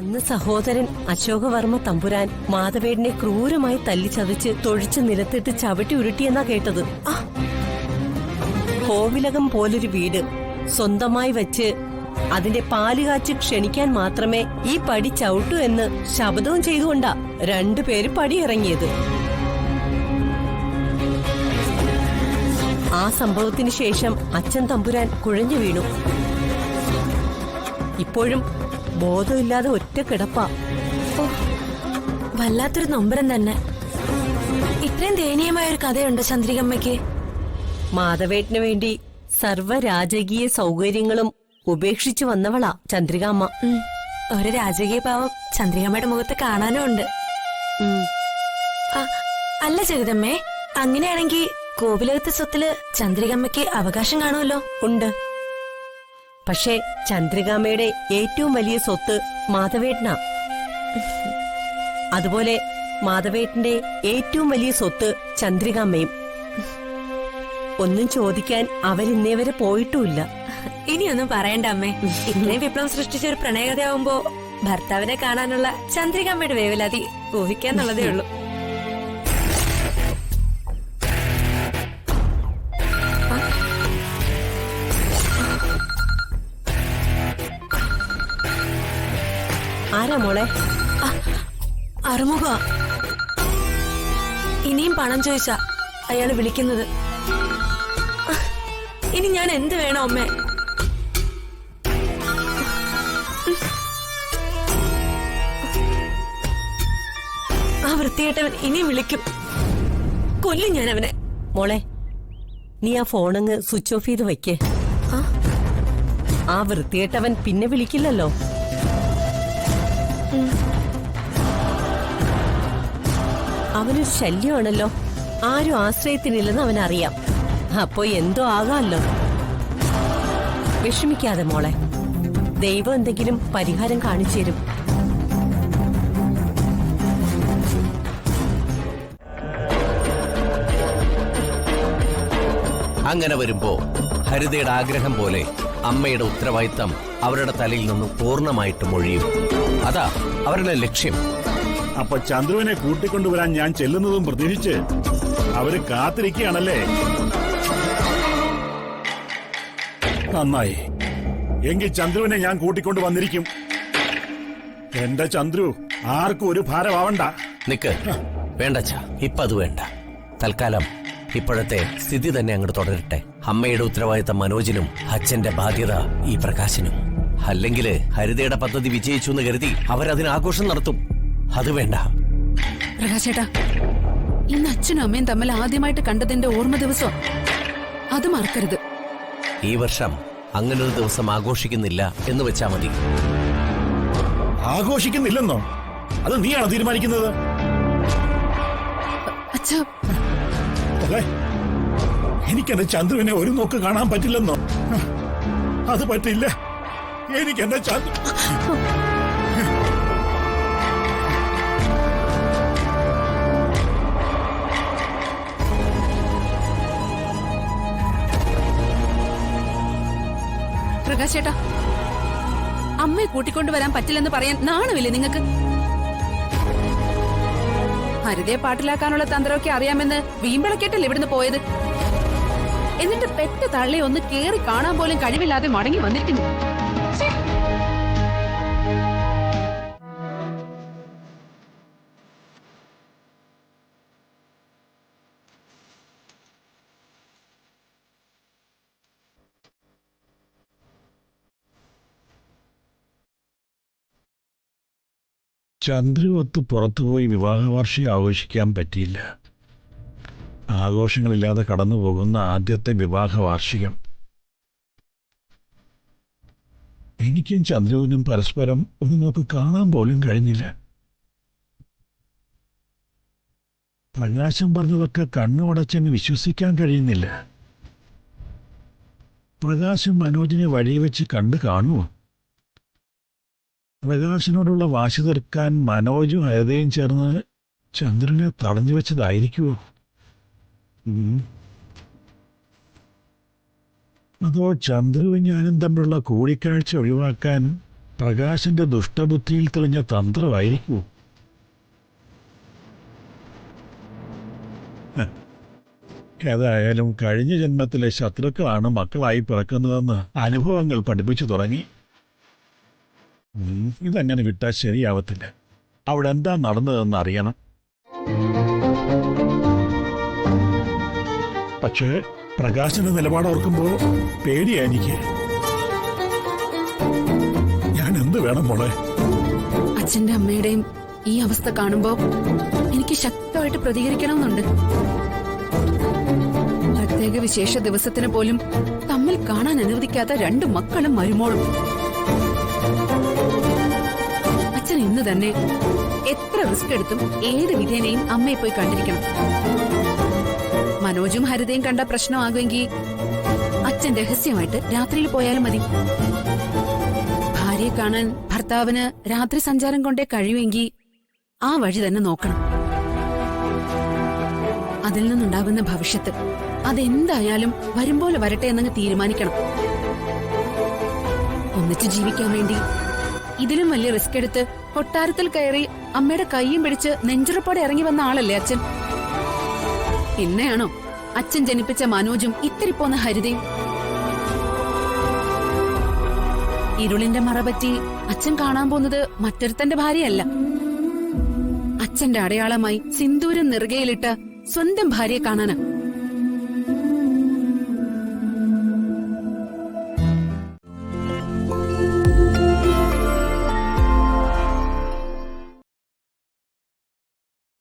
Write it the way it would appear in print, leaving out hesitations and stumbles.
അന്ന് സഹോദരൻ അശോകവർമ്മ തമ്പുരാൻ മാധവേടിനെ ക്രൂരമായി തല്ലിച്ചതച്ച് തൊഴിച്ച് നിലത്തിട്ട് ചവിട്ടി ഉരുട്ടിയെന്നാ കേട്ടത്. കോവിലകം പോലൊരു വീട് സ്വന്തമായി വെച്ച് അതിന്റെ പാലുകാച്ച് ക്ഷണിക്കാൻ മാത്രമേ ഈ പടി ചവിട്ടൂ എന്ന് ശപഥവും ചെയ്തുകൊണ്ടാ രണ്ടുപേര് പടിയിറങ്ങിയത്. ആ സംഭവത്തിന് ശേഷം അച്ഛൻ തമ്പുരാൻ കുഴഞ്ഞു വീണു. ഇപ്പോഴും ബോധമില്ലാതെ ഒറ്റ കിടപ്പാ. വല്ലാത്തൊരു നൊമ്പരം തന്നെ. ഇത്രയും ദയനീയമായ ഒരു കഥയുണ്ട് ചന്ദ്രികമ്മയ്ക്ക്. മാധവേട്ടിനു വേണ്ടി സർവ്വ രാജകീയ സൗകര്യങ്ങളും ഉപേക്ഷിച്ചു വന്നവളാ ചന്ദ്രികാമ്മ. ഒരു രാജകീയ ഭാവം ചന്ദ്രികമ്മയുടെ മുഖത്ത് കാണാനും ഉണ്ട്. അല്ല ജഗദമ്മേ, അങ്ങനെയാണെങ്കിൽ കോവിലകത്തെ സ്വത്തില് ചന്ദ്രികമ്മയ്ക്ക് അവകാശം കാണുമല്ലോ? ഉണ്ട്. പക്ഷേ ചന്ദ്രികാമ്മയുടെ ഏറ്റവും വലിയ സ്വത്ത് മാധവേട്ടനാ. അതുപോലെ മാധവേട്ടന്റെ ഏറ്റവും വലിയ സ്വത്ത് ചന്ദ്രികാമ്മയും. ഒന്നും ചോദിക്കാൻ അവരിന്നേവരെ പോയിട്ടുമില്ല. ഇനിയൊന്നും പറയണ്ട അമ്മേ. ഇത്രയും വിപ്ലവം സൃഷ്ടിച്ച ഒരു പ്രണയകഥയാവുമ്പോ ഭർത്താവിനെ കാണാനുള്ള ചന്ദ്രികാമ്മയുടെ വേവലാതി ഊഹിക്കാന്നുള്ളതേ ഉള്ളൂ. ആരാ മോളെ? അറുമുഖ. ഇനിയും പണം ചോദിച്ചാ അയാള് വിളിക്കുന്നത്. ഇനി ഞാൻ എന്ത് വേണോ അമ്മേ? ആ വൃത്തികെട്ടവൻ ഇനിയും വിളിക്കും. കൊല്ലും ഞാൻ അവനെ. മോളെ, നീ ആ ഫോണങ്ങ് സ്വിച്ച് ഓഫ് ചെയ്ത് വയ്ക്കേ. ആ വൃത്തികെട്ടവൻ പിന്നെ വിളിക്കില്ലല്ലോ. അവനൊരു ശല്യമാണല്ലോ. ആരും ആശ്രയത്തിനില്ലെന്ന് അവനറിയാം. അപ്പോ എന്തോ ആകാമല്ലോ. വിഷമിക്കാതെ മോളെ, ദൈവം എന്തെങ്കിലും പരിഹാരം കാണിച്ചു തരും. അങ്ങനെ വരുമ്പോ ഹരിതയുടെ ആഗ്രഹം പോലെ അമ്മയുടെ ഉത്തരവാദിത്തം അവരുടെ തലയിൽ നിന്ന് പൂർണ്ണമായിട്ടും ഒഴിയും. അതാ അവരുടെ ലക്ഷ്യം. അപ്പൊ ചന്ദ്രുവിനെ കൂട്ടിക്കൊണ്ടുവരാൻ ഞാൻ ചെല്ലുന്നതും പ്രതീക്ഷിച്ച് അവര് കാത്തിരിക്കുകയാണല്ലേ? നന്നായി. എങ്കിൽ ചന്ദ്രുവിനെ ഞാൻ കൂട്ടിക്കൊണ്ടു വന്നിരിക്കും. എന്റെ ചന്ദ്രു ആർക്കും ഒരു ഭാരമാവണ്ട. നിക്ക്, വേണ്ടച്ചാ, ഇപ്പൊ അത് വേണ്ട. തൽക്കാലം ഇപ്പോഴത്തെ സ്ഥിതി തന്നെ അങ്ങോട്ട് തുടരട്ടെ. അമ്മയുടെ ഉത്തരവാദിത്തം മനോജിനും അച്ഛന്റെ ബാധ്യത ഈ പ്രകാശിനും. അല്ലെങ്കിൽ ഹരിതയുടെ പദ്ധതി വിജയിച്ചു എന്ന് കരുതി അവരതിന് ആഘോഷം നടത്തും. അത് വേണ്ട. പ്രകാശേട്ടാ, ഇന്ന് അച്ഛനും അമ്മയും തമ്മിൽ ആദ്യമായിട്ട് കണ്ടതിന്റെ ഓർമ്മ ദിവസം. അത് മറക്കരുത്. ഈ വർഷം അങ്ങനൊരു ദിവസം ആഘോഷിക്കുന്നില്ല എന്ന് വെച്ചാ മതി. ആഘോഷിക്കുന്നില്ലെന്നോ? അത് നീയാണോ തീരുമാനിക്കുന്നത്? അച്ഛാ, എനിക്കെന്റെ ചന്ദ്രുവിനെ ഒരു നോക്ക് കാണാൻ പറ്റില്ലെന്നോ? അത് പറ്റില്ല. എനിക്കെന്റെ ചന്ദ്രു. പ്രകാശേട്ടാ, അമ്മയെ കൂട്ടിക്കൊണ്ടുവരാൻ പറ്റില്ലെന്ന് പറയാൻ നാണമില്ലേ നിങ്ങൾക്ക്? ഹരിതയെ പാട്ടിലാക്കാനുള്ള തന്ത്രമൊക്കെ അറിയാമെന്ന് വീമ്പിളക്കേട്ടല്ലേ ഇവിടുന്ന് പോയത്. എന്നിട്ട് പെറ്റ തള്ളി ഒന്ന് കേറി കാണാൻ പോലും കഴിവില്ലാതെ മടങ്ങി വന്നിരിക്കുന്നു. ചന്ദ്രുവൊത്ത് പുറത്തുപോയി വിവാഹവാർഷികം ആഘോഷിക്കാൻ പറ്റിയില്ല. ആഘോഷങ്ങളില്ലാതെ കടന്നു പോകുന്ന ആദ്യത്തെ വിവാഹ വാർഷികം. എനിക്കും ചന്ദ്രുവിനും പരസ്പരം ഒരു നോക്ക് കാണാൻ പോലും കഴിഞ്ഞില്ല. പ്രകാശം പറഞ്ഞതൊക്കെ കണ്ണുടച്ചെന്ന് വിശ്വസിക്കാൻ കഴിയുന്നില്ല. പ്രകാശം മനോജിനെ വഴിവെച്ച് കണ്ടു കാണുമോ? പ്രകാശിനോടുള്ള വാശി തീർക്കാൻ മനോജും ഹരിതയും ചേർന്ന് ചന്ദ്രനെ തടഞ്ഞു വെച്ചതായിരിക്കുമോ? അതോ ചന്ദ്രുവും ഞാനും തമ്മിലുള്ള കൂടിക്കാഴ്ച ഒഴിവാക്കാൻ പ്രകാശിന്റെ ദുഷ്ടബുദ്ധിയിൽ തെളിഞ്ഞ തന്ത്രമായിരിക്കൂ. ഏതായാലും കഴിഞ്ഞ ജന്മത്തിലെ ശത്രുക്കളാണ് മക്കളായി പിറക്കുന്നതെന്ന് അനുഭവങ്ങൾ പഠിപ്പിച്ചു തുടങ്ങി. ഇതങ്ങനെ വിട്ടാൽ ശരിയാവത്തില്ല. അവിടെ എന്താ നടന്നതെന്ന് അറിയണം. പക്ഷേ പ്രകാശിന്റെ നിലപാട് ഓർക്കുമ്പോ പേടിയാ എനിക്ക്. ഞാൻ എന്ത് വേണം മോളെ? അച്ഛന്റെ അമ്മയുടെയും ഈ അവസ്ഥ കാണുമ്പോ എനിക്ക് ശക്തമായിട്ട് പ്രതികരിക്കണമെന്നുണ്ട്. പ്രത്യേക വിശേഷ ദിവസത്തിന് പോലും തമ്മിൽ കാണാൻ അനുവദിക്കാത്ത 2 മക്കളും മരുമോളും. അച്ഛൻ ഇന്ന് തന്നെ എത്ര റിസ്ക് എടുത്തും ഏത് വിധേനയും അമ്മയെ പോയി കണ്ടിരിക്കണം. മനോജും ഹരിതയും കണ്ട പ്രശ്നമാകുമെങ്കിൽ അച്ഛൻ രഹസ്യമായിട്ട് രാത്രിയിൽ പോയാലും മതി. ഭാര്യയെ കാണാൻ ഭർത്താവിന് രാത്രി സഞ്ചാരം കൊണ്ടേ കഴിയുമെങ്കിൽ ആ വഴി തന്നെ നോക്കണം. അതിൽ നിന്നുണ്ടാകുന്ന ഭവിഷ്യത്ത് അതെന്തായാലും വരുമ്പോലെ വരട്ടെ എന്നങ്ങ് തീരുമാനിക്കണം. ഒന്നിച്ച് ജീവിക്കാൻ വേണ്ടി ഇതിലും വലിയ റിസ്ക് എടുത്ത് കൊട്ടാരത്തിൽ കയറി അമ്മയുടെ കൈയും പിടിച്ച് നെഞ്ചുറപ്പോടെ ഇറങ്ങി വന്ന ആളല്ലേ അച്ഛൻ. പിന്നെയാണോ അച്ഛൻ ജനിപ്പിച്ച മനോജും ഇത്തിരി പോന്ന ഹരിതയും? ഇരുളിന്റെ മറപറ്റി അച്ഛൻ കാണാൻ പോകുന്നത് മറ്റൊരുത്തന്റെ ഭാര്യയല്ല, അച്ഛന്റെ അടയാളമായി സിന്ദൂരം നെറുകയിലിട്ട സ്വന്തം ഭാര്യയെ കാണാനാ.